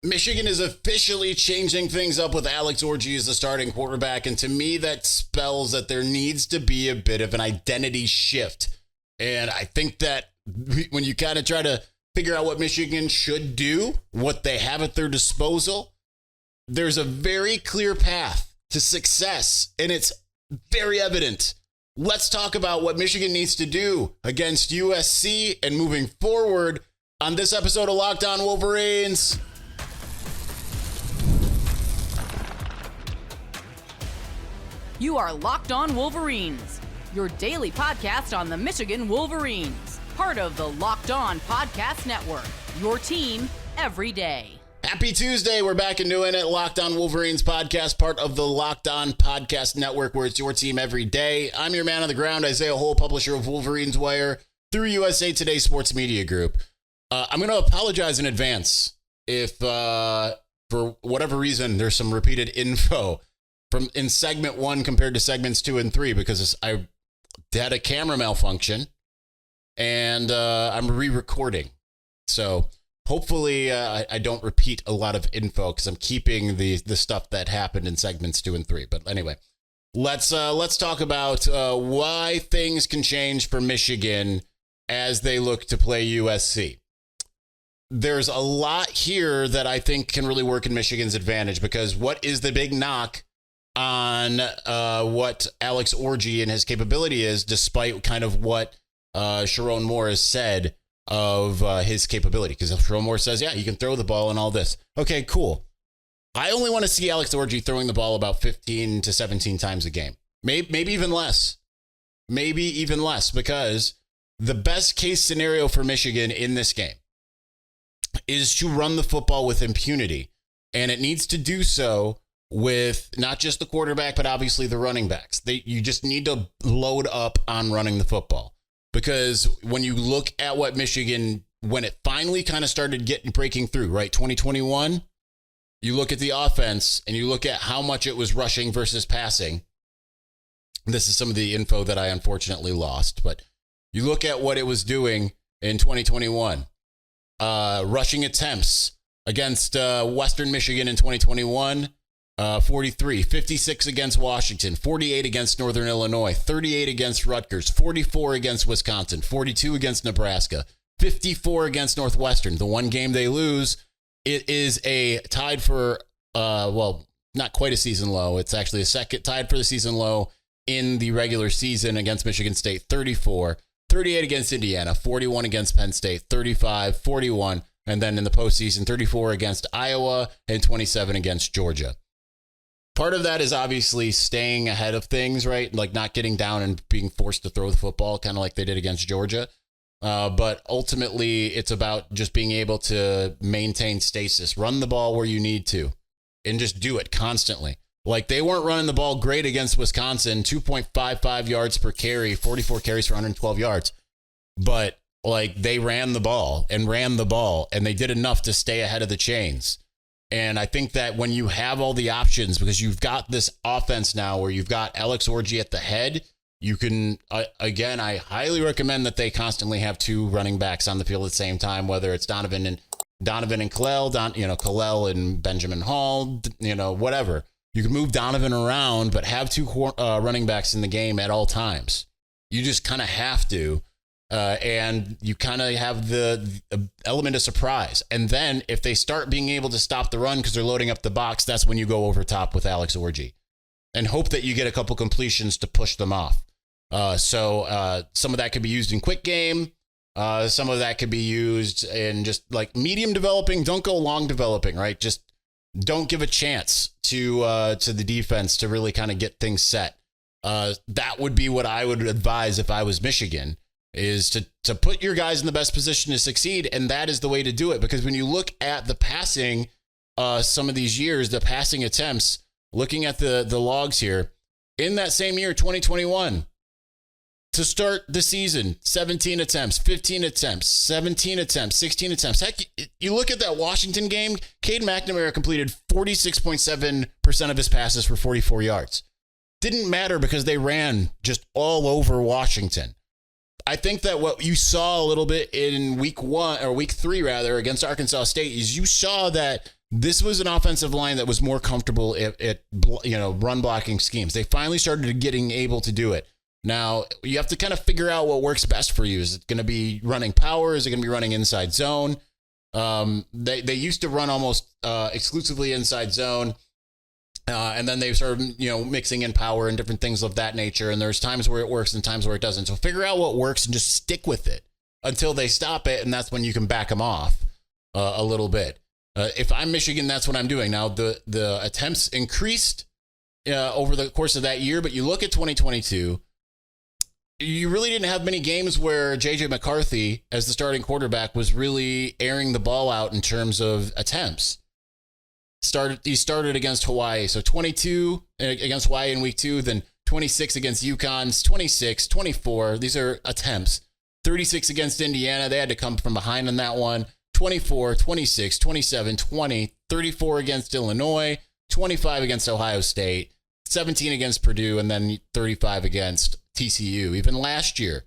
Michigan is officially changing things up with Alex Orji as the starting quarterback, and to me that spells that there needs to be a bit of an identity shift. And I think that when you kind of try to figure out what Michigan should do, what they have at their disposal, there's a very clear path to success, and it's very evident. Let's talk about what Michigan needs to do against USC and moving forward on this episode of Locked On Wolverines. You are Locked On Wolverines, your daily podcast on the Michigan Wolverines, part of the Locked On Podcast Network, your team every day. Happy Tuesday. We're back and doing it. Locked On Wolverines podcast, part of the Locked On Podcast Network, where it's your team every day. I'm your man on the ground, Isaiah Hole, publisher of Wolverines Wire through USA Today Sports Media Group. I'm going to apologize in advance if, for whatever reason, there's some repeated info from in segment 1 compared to segments 2 and 3, because I had a camera malfunction and I'm re-recording. So hopefully I don't repeat a lot of info because I'm keeping the stuff that happened in segments 2 and 3. But anyway, let's talk about why things can change for Michigan as they look to play USC. There's a lot here that I think can really work in Michigan's advantage, because what is the big knock on what Alex Orji and his capability is, despite kind of what Sherrone Moore has said of his capability? Because Sherrone Moore says, yeah, he can throw the ball and all this. Okay, cool. I only want to see Alex Orji throwing the ball about 15 to 17 times a game. Maybe even less. Maybe even less, because the best case scenario for Michigan in this game is to run the football with impunity. And it needs to do so with not just the quarterback, but obviously the running backs. You just need to load up on running the football. Because when you look at what Michigan, when it finally kind of started breaking through, right, 2021, you look at the offense and you look at how much it was rushing versus passing. This is some of the info that I unfortunately lost, but you look at what it was doing in 2021. Rushing attempts against Western Michigan in 2021, 43, 56 against Washington, 48 against Northern Illinois, 38 against Rutgers, 44 against Wisconsin, 42 against Nebraska, 54 against Northwestern. The one game they lose, it is a tied for, not quite a season low. It's actually a second tied for the season low in the regular season against Michigan State, 34, 38 against Indiana, 41 against Penn State, 35, 41, and then in the postseason, 34 against Iowa and 27 against Georgia. Part of that is obviously staying ahead of things, right? Like not getting down and being forced to throw the football, kind of like they did against Georgia. But ultimately, it's about just being able to maintain stasis, run the ball where you need to, and just do it constantly. Like they weren't running the ball great against Wisconsin, 2.55 yards per carry, 44 carries for 112 yards. But like they ran the ball, and they did enough to stay ahead of the chains. And I think that when you have all the options, because you've got this offense now where you've got Alex Orji at the head, you can, again, I highly recommend that they constantly have two running backs on the field at the same time, whether it's Donovan and Kalel, Kalel and Benjamin Hall, whatever. You can move Donovan around, but have two running backs in the game at all times. You just kind of have to. And you kind of have the element of surprise. And then if they start being able to stop the run because they're loading up the box, that's when you go over top with Alex Orji and hope that you get a couple completions to push them off. So some of that could be used in quick game. Some of that could be used in just like medium developing. Don't go long developing, right? Just don't give a chance to the defense to really kind of get things set. That would be what I would advise if I was Michigan, is to put your guys in the best position to succeed. And that is the way to do it. Because when you look at the passing, some of these years, the passing attempts, looking at the logs here, in that same year, 2021, to start the season, 17 attempts, 15 attempts, 17 attempts, 16 attempts. Heck, you look at that Washington game, Cade McNamara completed 46.7% of his passes for 44 yards. Didn't matter because they ran just all over Washington. I think that what you saw a little bit in week 3 against Arkansas State is you saw that This was an offensive line that was more comfortable at run blocking schemes. They finally started getting able to do it. Now, you have to kind of figure out what works best for you. Is it going to be running power? Is it going to be running inside zone? They used to run almost exclusively inside zone. And then they started, mixing in power and different things of that nature. And there's times where it works and times where it doesn't. So figure out what works and just stick with it until they stop it. And that's when you can back them off a little bit. If I'm Michigan, that's what I'm doing. Now, the attempts increased over the course of that year, but you look at 2022, you really didn't have many games where J.J. McCarthy, as the starting quarterback, was really airing the ball out in terms of attempts. He started against Hawaii, so 22 against Hawaii in week 2, then 26 against UConn, 26, 24. These are attempts. 36 against Indiana. They had to come from behind on that one. 24, 26, 27, 20, 34 against Illinois, 25 against Ohio State, 17 against Purdue, and then 35 against TCU. Even last year,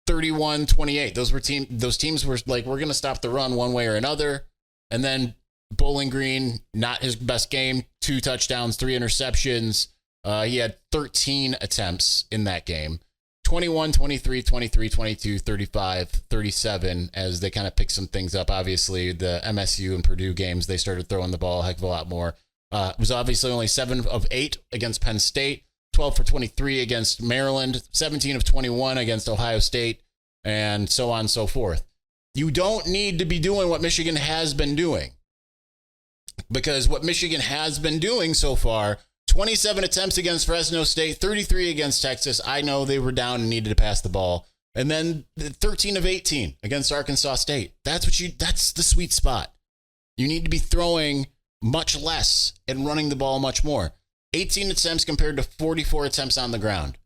31, 28. Those teams were like, we're going to stop the run one way or another. And then Bowling Green, not his best game, 2 touchdowns, 3 interceptions. He had 13 attempts in that game. 21, 23, 23, 22, 35, 37, as they kind of picked some things up. Obviously, the MSU and Purdue games, they started throwing the ball a heck of a lot more. It was obviously only 7 of 8 against Penn State, 12 for 23 against Maryland, 17 of 21 against Ohio State, and so on and so forth. You don't need to be doing what Michigan has been doing, because what Michigan has been doing so far, 27 attempts against Fresno State, 33 against Texas. I know they were down and needed to pass the ball. And then 13 of 18 against Arkansas State. That's the sweet spot. You need to be throwing much less and running the ball much more. 18 attempts compared to 44 attempts on the ground.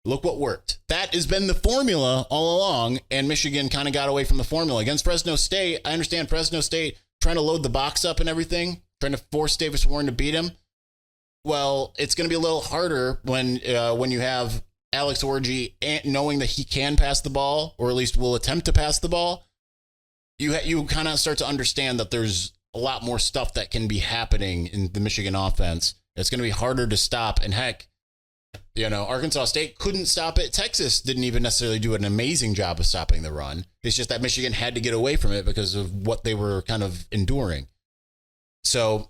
Look what worked. That has been the formula all along, and Michigan kind of got away from the formula. Against Fresno State, I understand Fresno State trying to load the box up and everything, trying to force Davis Warren to beat him. Well, it's going to be a little harder when you have Alex Orji knowing that he can pass the ball, or at least will attempt to pass the ball. You kind of start to understand that there's a lot more stuff that can be happening in the Michigan offense. It's going to be harder to stop. And heck, Arkansas State couldn't stop it. Texas didn't even necessarily do an amazing job of stopping the run. It's just that Michigan had to get away from it because of what they were kind of enduring. So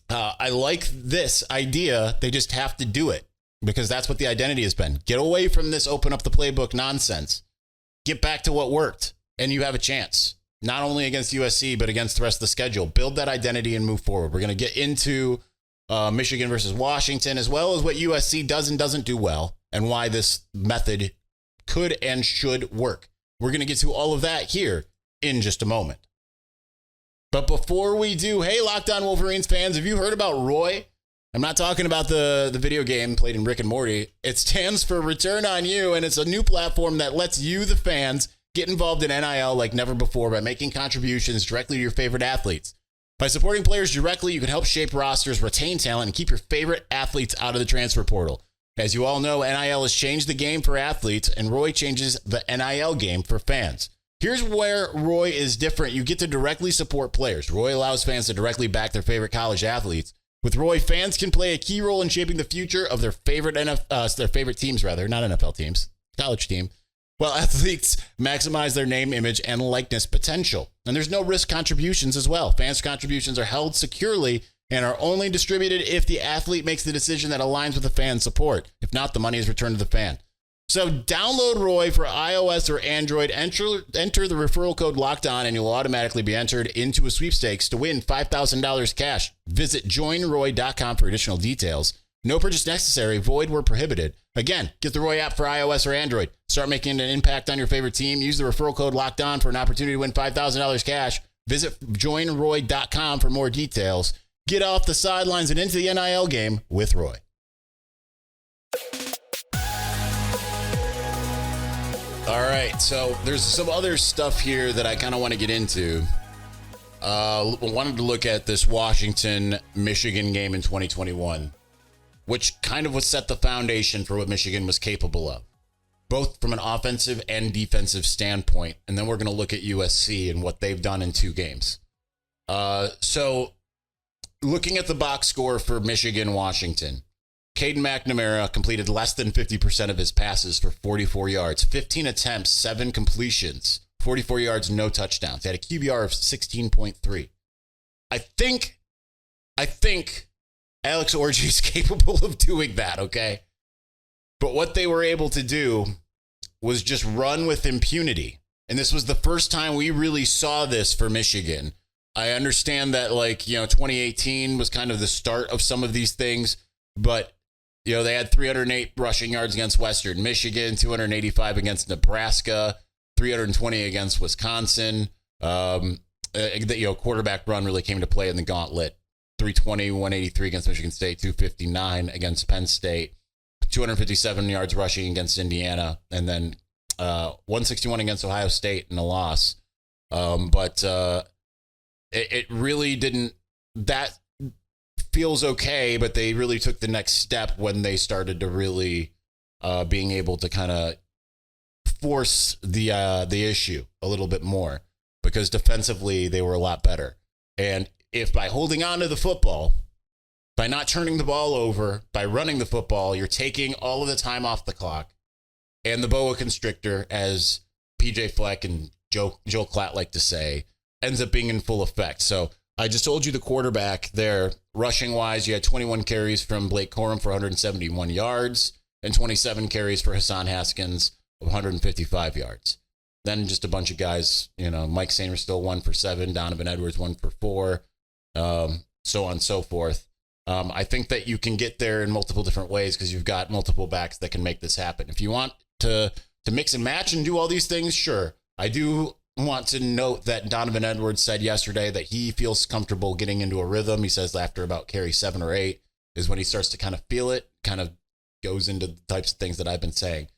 I like this idea. They just have to do it, because that's what the identity has been. Get away from this open up the playbook nonsense. Get back to what worked, and you have a chance, not only against USC, but against the rest of the schedule. Build that identity and move forward. We're going to get into Michigan versus Washington, as well as what USC does and doesn't do well, and why this method could and should work. We're going to get to all of that here in just a moment. But before we do, hey, Locked On Wolverines fans, have you heard about Roy? I'm not talking about the video game played in Rick and Morty. It stands for Return on You, and it's a new platform that lets you, the fans, get involved in NIL like never before by making contributions directly to your favorite athletes. By supporting players directly, you can help shape rosters, retain talent, and keep your favorite athletes out of the transfer portal. As you all know, NIL has changed the game for athletes, and Roy changes the NIL game for fans. Here's where Roy is different. You get to directly support players. Roy allows fans to directly back their favorite college athletes. With Roy, fans can play a key role in shaping the future of their favorite teams, not NFL teams, college team, while athletes maximize their name, image, and likeness potential. And there's no risk contributions as well. Fans' contributions are held securely and are only distributed if the athlete makes the decision that aligns with the fan's support. If not, the money is returned to the fan. So download Roy for iOS or Android, enter the referral code Locked On, and you'll automatically be entered into a sweepstakes to win $5,000 cash. Visit joinroy.com for additional details. No purchase necessary, void where prohibited. Again, get the Roy app for iOS or Android. Start making an impact on your favorite team. Use the referral code Locked On for an opportunity to win $5,000 cash. Visit joinroy.com for more details. Get off the sidelines and into the NIL game with Roy. All right, so there's some other stuff here that I kind of want to get into. Wanted to look at this Washington-Michigan game in 2021, which kind of would set the foundation for what Michigan was capable of, both from an offensive and defensive standpoint. And then we're going to look at USC and what they've done in 2 games. So looking at the box score for Michigan-Washington, Caden McNamara completed less than 50% of his passes for 44 yards, 15 attempts, 7 completions, 44 yards, no touchdowns. He had a QBR of 16.3. I think Alex Orji is capable of doing that, okay? But what they were able to do was just run with impunity. And this was the first time we really saw this for Michigan. I understand that, 2018 was kind of the start of some of these things, but they had 308 rushing yards against Western Michigan, 285 against Nebraska, 320 against Wisconsin. Quarterback run really came to play in the gauntlet. 320, 183 against Michigan State, 259 against Penn State, 257 yards rushing against Indiana, and then 161 against Ohio State in a loss. It really didn't. That feels okay, but they really took the next step when they started to really being able to kind of force the issue a little bit more, because defensively they were a lot better. And if by holding on to the football, by not turning the ball over, by running the football, you're taking all of the time off the clock, and the boa constrictor, as PJ Fleck and Joel Klatt like to say, ends up being in full effect. So I just told you the quarterback there, rushing wise, you had 21 carries from Blake Corum for 171 yards and 27 carries for Hassan Haskins of 155 yards. Then just a bunch of guys, Mike Sainer still 1 for 7, Donovan Edwards 1 for 4, so on and so forth. I think that you can get there in multiple different ways because you've got multiple backs that can make this happen. If you want to mix and match and do all these things, sure. I do want to note that Donovan Edwards said yesterday that he feels comfortable getting into a rhythm. He says after about carry 7 or 8 is when he starts to kind of feel it, kind of goes into the types of things that I've been saying.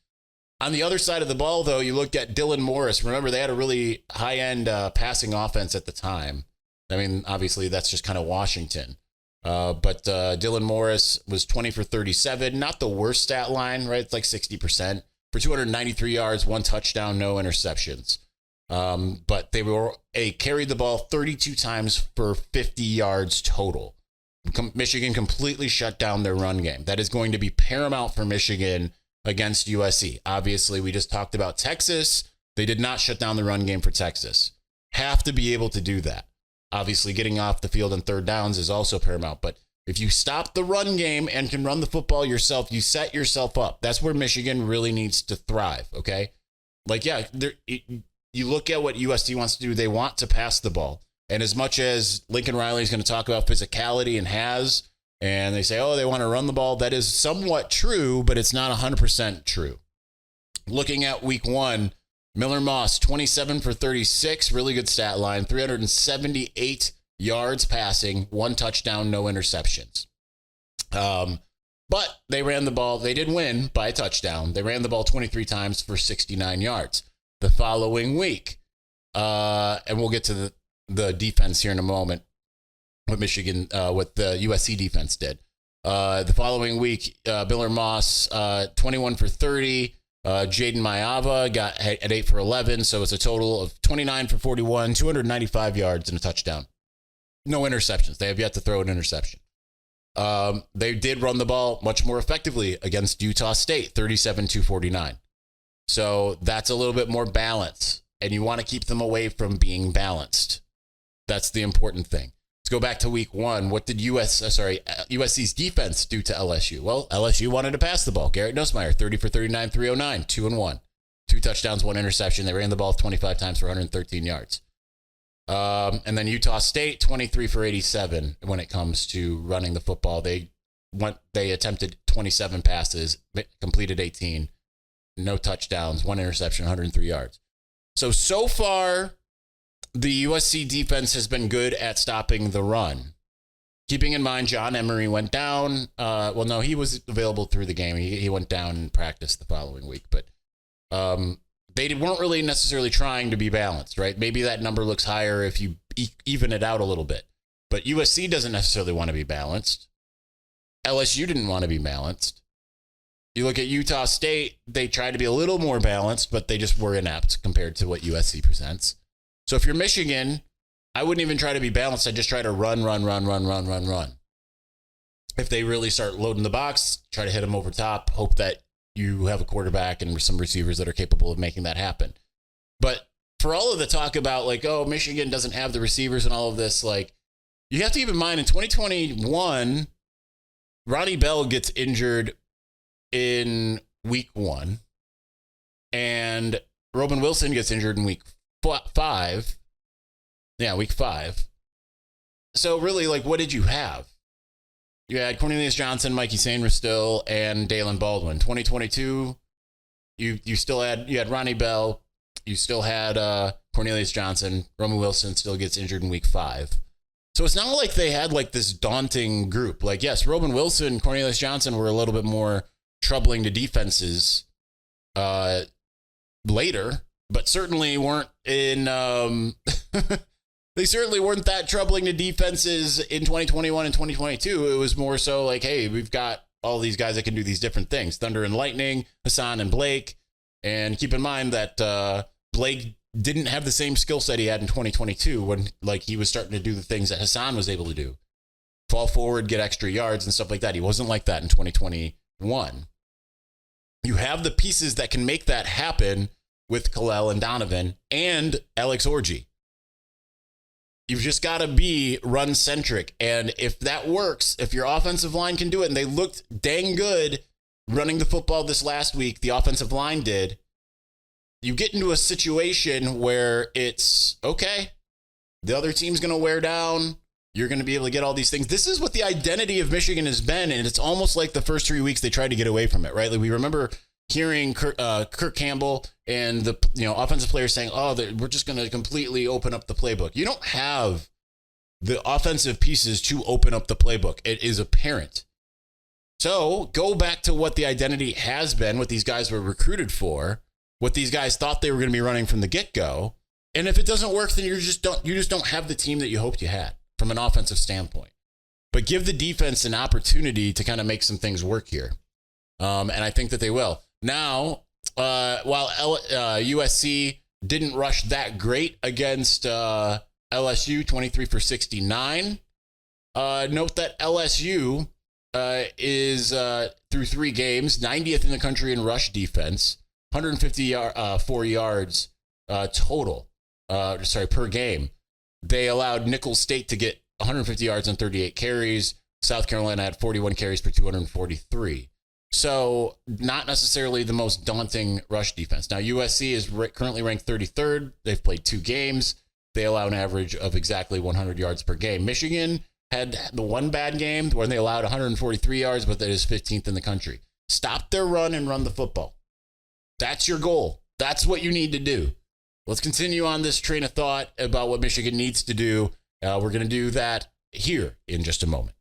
On the other side of the ball, though, you looked at Dylan Morris. Remember, they had a really high-end passing offense at the time. I mean, obviously, that's just kind of Washington. But Dylan Morris was 20 for 37. Not the worst stat line, right? It's like 60%. For 293 yards, 1 touchdown, no interceptions. But they carried the ball 32 times for 50 yards total. Michigan completely shut down their run game. That is going to be paramount for Michigan against USC. Obviously, we just talked about Texas. They did not shut down the run game for Texas. Have to be able to do that. Obviously, getting off the field on third downs is also paramount. But if you stop the run game and can run the football yourself, you set yourself up. That's where Michigan really needs to thrive, okay? You look at what USC wants to do. They want to pass the ball. And as much as Lincoln Riley is going to talk about physicality and they say, they want to run the ball, that is somewhat true, but it's not 100% true. Looking at week 1, Miller Moss, 27 for 36, really good stat line, 378 yards passing, 1 touchdown, no interceptions. But they ran the ball. They did win by a touchdown. They ran the ball 23 times for 69 yards. The following week, and we'll get to the defense here in a moment, what the USC defense did. The following week, Miller Moss, 21 for 30. Jaden Mayava got at 8 for 11, so it's a total of 29 for 41, 295 yards and a touchdown. No interceptions. They have yet to throw an interception. They did run the ball much more effectively against Utah State, 37-49. So that's a little bit more balance, and you want to keep them away from being balanced. That's the important thing. Let's go back to week 1. What did USC's defense do to LSU? Well, LSU wanted to pass the ball. Garrett Nussmeier, 30 for 39, 309, 2-1. 2 touchdowns, 1 interception. They ran the ball 25 times for 113 yards. And then Utah State, 23 for 87 when it comes to running the football. They attempted 27 passes, completed 18. No touchdowns, 1 interception, 103 yards. So far, the USC defense has been good at stopping the run. Keeping in mind, John Emery went down. He was available through the game. He went down in practice the following week. But they weren't really necessarily trying to be balanced, right? Maybe that number looks higher if you even it out a little bit. But USC doesn't necessarily want to be balanced. LSU didn't want to be balanced. You look at Utah State, they tried to be a little more balanced, but they just were inept compared to what USC presents. So if you're Michigan, I wouldn't even try to be balanced. I'd just try to run. If they really start loading the box, try to hit them over top, hope that you have a quarterback and some receivers that are capable of making that happen. But for all of the talk about like, oh, Michigan doesn't have the receivers and all of this, like, you have to keep in mind in 2021, Ronnie Bell gets injured in week 1 and Robin Wilson gets injured in week 5. Yeah, week 5. So really, like, what did you have? You had Cornelius Johnson, Mikey Sainristil, and Dalen Baldwin. 2022, you had Ronnie Bell, you still had Cornelius Johnson. Roman Wilson still gets injured in week 5. So it's not like they had like this daunting group. Like, yes, Robin Wilson, Cornelius Johnson were a little bit more troubling to defenses later, but certainly weren't in they certainly weren't that troubling to defenses in 2021 and 2022. It was more so like, hey, we've got all these guys that can do these different things. Thunder and Lightning, Hassan and Blake. And keep in mind that Blake didn't have the same skill set he had in 2022 when like he was starting to do the things that Hassan was able to do. Fall forward, get extra yards and stuff like that. He wasn't like that in 2021. You have the pieces that can make that happen with Kalel and Donovan and Alex Orji. You've just got to be run-centric. And if that works, if your offensive line can do it, and they looked dang good running the football this last week, the offensive line did, you get into a situation where it's, okay, the other team's going to wear down. You're going to be able to get all these things. This is what the identity of Michigan has been, and it's almost like the first 3 weeks they tried to get away from it, right? Like we remember hearing Kirk Campbell and the offensive players saying, oh, we're just going to completely open up the playbook. You don't have the offensive pieces to open up the playbook. It is apparent. So go back to what the identity has been, what these guys were recruited for, what these guys thought they were going to be running from the get-go. And if it doesn't work, then you just don't have the team that you hoped you had from an offensive standpoint. But give the defense an opportunity to kind of make some things work here. And I think that they will. Now, while USC didn't rush that great against LSU, 23 for 69, note that LSU is through 3 games, 90th in the country in rush defense, 154 yards total, per game. They allowed Nicholls State to get 150 yards and 38 carries. South Carolina had 41 carries for 243. So not necessarily the most daunting rush defense. Now, USC is currently ranked 33rd. They've played 2 games. They allow an average of exactly 100 yards per game. Michigan had the one bad game where they allowed 143 yards, but that is 15th in the country. Stop their run and run the football. That's your goal. That's what you need to do. Let's continue on this train of thought about what Michigan needs to do. We're going to do that here in just a moment.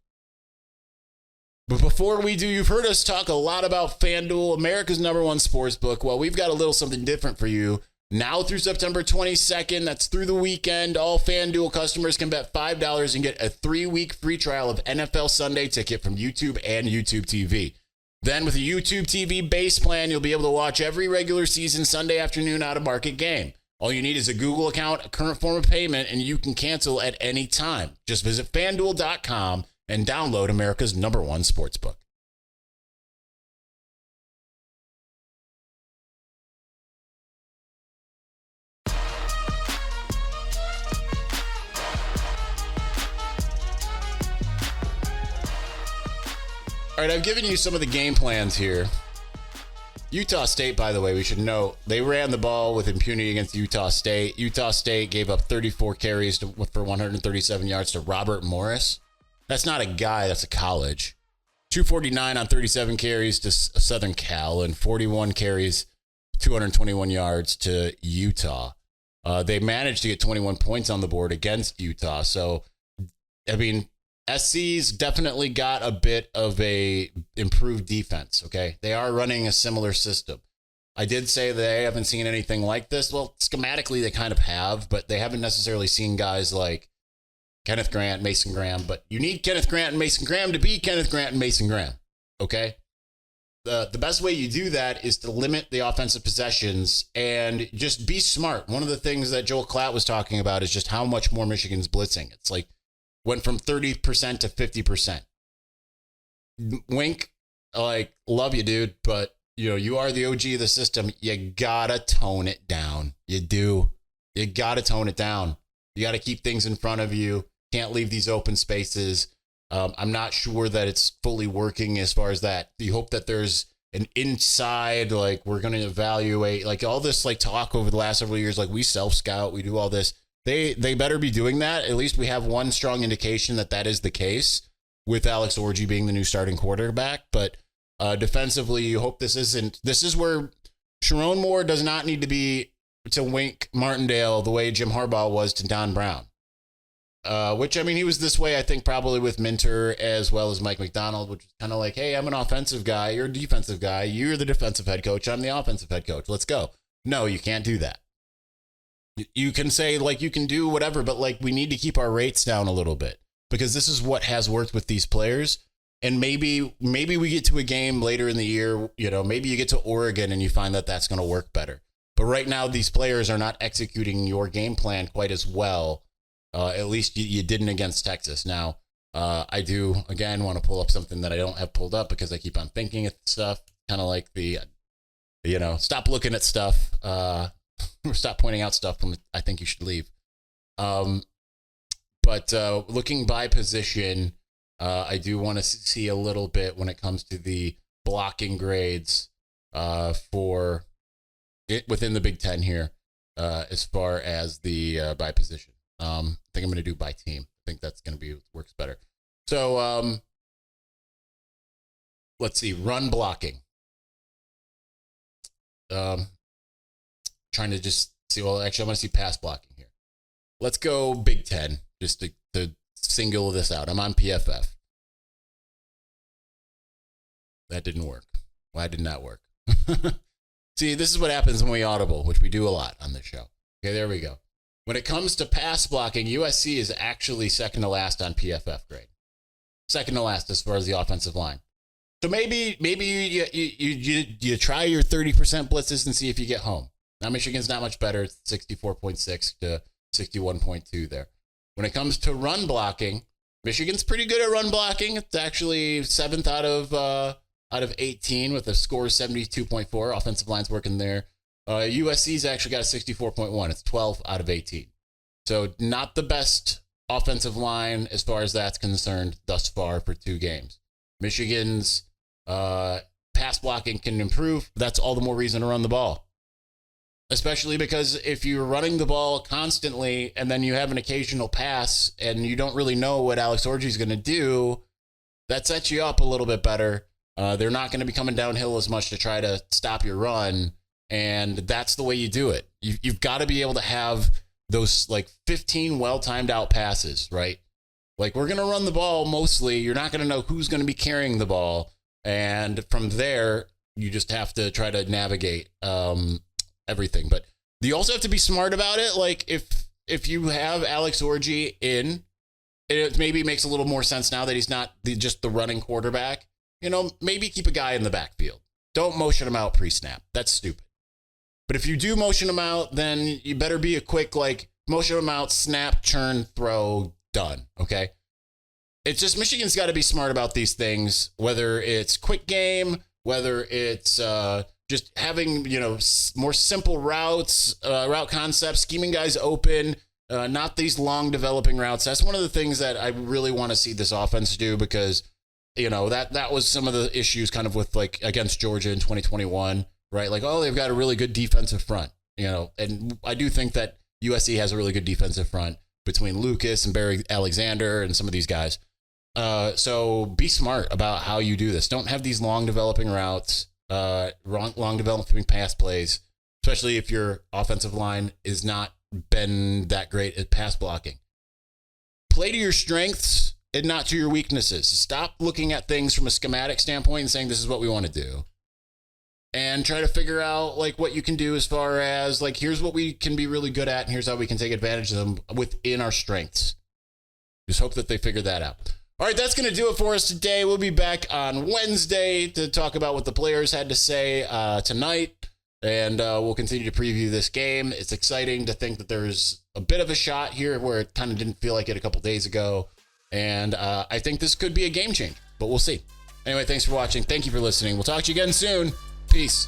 But before we do, you've heard us talk a lot about FanDuel, America's #1 sports book. Well, we've got a little something different for you. Now through September 22nd, that's through the weekend, all FanDuel customers can bet $5 and get a 3-week free trial of NFL Sunday Ticket from YouTube and YouTube TV. Then with a YouTube TV base plan, you'll be able to watch every regular season Sunday afternoon out-of-market game. All you need is a Google account, a current form of payment, and you can cancel at any time. Just visit FanDuel.com and download America's #1 sportsbook. All right, I've given you some of the game plans here. Utah State, by the way, we should note, they ran the ball with impunity against Utah State. Utah State gave up 34 carries for 137 yards to Robert Morris. That's not a guy, that's a college. 249 on 37 carries to Southern Cal and 41 carries, 221 yards to Utah. They managed to get 21 points on the board against Utah. So, I mean, SC's definitely got a bit of a improved defense, okay? They are running a similar system. I did say they haven't seen anything like this. Well, schematically, they kind of have, but they haven't necessarily seen guys like Kenneth Grant, Mason Graham, but you need Kenneth Grant and Mason Graham to be Kenneth Grant and Mason Graham, okay? the best way you do that is to limit the offensive possessions and just be smart. One of the things that Joel Klatt was talking about is just how much more Michigan's blitzing. It's like went from 30% to 50%. Wink, like, love you, dude, but you are the OG of the system. You gotta tone it down. You do. You gotta tone it down. You gotta keep things in front of you. Can't leave these open spaces. I'm not sure that it's fully working as far as that. You hope that there's an inside, like, we're going to evaluate, like, all this, like, talk over the last several years, like, we self-scout, we do all this. They better be doing that. At least we have one strong indication that that is the case with Alex Orji being the new starting quarterback. But defensively, you hope this is where Sherrone Moore does not need to Wink Martindale the way Jim Harbaugh was to Don Brown. Which, I mean, he was this way, I think, probably with Minter as well as Mike McDonald, which is kind of like, hey, I'm an offensive guy. You're a defensive guy. You're the defensive head coach. I'm the offensive head coach. Let's go. No, you can't do that. You can say, like, you can do whatever, but, like, we need to keep our rates down a little bit because this is what has worked with these players. And maybe we get to a game later in the year, maybe you get to Oregon and you find that that's going to work better. But right now, these players are not executing your game plan quite as well. At least you didn't against Texas. Now, I do, again, want to pull up something that I don't have pulled up because I keep on thinking of stuff, kind of like the, stop looking at stuff, stop pointing out stuff from I think you should leave. But looking by position, I do want to see a little bit when it comes to the blocking grades for it within the Big Ten here, as far as the by position. I think I'm going to do by team. I think that's going to works better. So let's see, run blocking. Trying to just see, well, actually, I want to see pass blocking here. Let's go Big Ten, just to single this out. I'm on PFF. That didn't work. Why did not work? See, this is what happens when we audible, which we do a lot on this show. Okay, there we go. When it comes to pass blocking, USC is actually second to last on PFF grade. Second to last as far as the offensive line. So maybe you try your 30% blitzes and see if you get home. Now Michigan's not much better. It's 64.6 to 61.2 there. When it comes to run blocking, Michigan's pretty good at run blocking. It's actually 7th out of 18 with a score of 72.4. Offensive line's working there. USC's actually got a 64.1. It's 12 out of 18. So not the best offensive line as far as that's concerned thus far for 2 games. Michigan's pass blocking can improve. That's all the more reason to run the ball. Especially because if you're running the ball constantly and then you have an occasional pass and you don't really know what Alex Orji is going to do, that sets you up a little bit better. They're not going to be coming downhill as much to try to stop your run. And that's the way you do it. You've got to be able to have those like 15 well-timed out passes, right? Like, we're going to run the ball mostly. You're not going to know who's going to be carrying the ball. And from there, you just have to try to navigate everything. But you also have to be smart about it. Like, if you have Alex Orji in, it maybe makes a little more sense now that he's not just the running quarterback. Maybe keep a guy in the backfield. Don't motion him out pre-snap. That's stupid. But if you do motion him out, then you better be a quick, like, motion him out, snap, turn, throw, done. Okay? It's just Michigan's got to be smart about these things, whether it's quick game, whether it's just having, more simple routes, route concepts, scheming guys open, not these long developing routes. That's one of the things that I really want to see this offense do because, that was some of the issues kind of with, like, against Georgia in 2021. Right? Like, oh, they've got a really good defensive front, and I do think that USC has a really good defensive front between Lucas and Barry Alexander and some of these guys. So be smart about how you do this. Don't have these long developing routes, long developing pass plays, especially if your offensive line is not been that great at pass blocking. Play to your strengths and not to your weaknesses. Stop looking at things from a schematic standpoint and saying this is what we want to do. And try to figure out, like, what you can do as far as, like, here's what we can be really good at, and here's how we can take advantage of them within our strengths. Just hope that they figure that out. All right, that's going to do it for us today. We'll be back on Wednesday to talk about what the players had to say tonight, and we'll continue to preview this game. It's exciting to think that there's a bit of a shot here where it kind of didn't feel like it a couple days ago, and I think this could be a game changer, but we'll see. Anyway, thanks for watching. Thank you for listening. We'll talk to you again soon. Peace.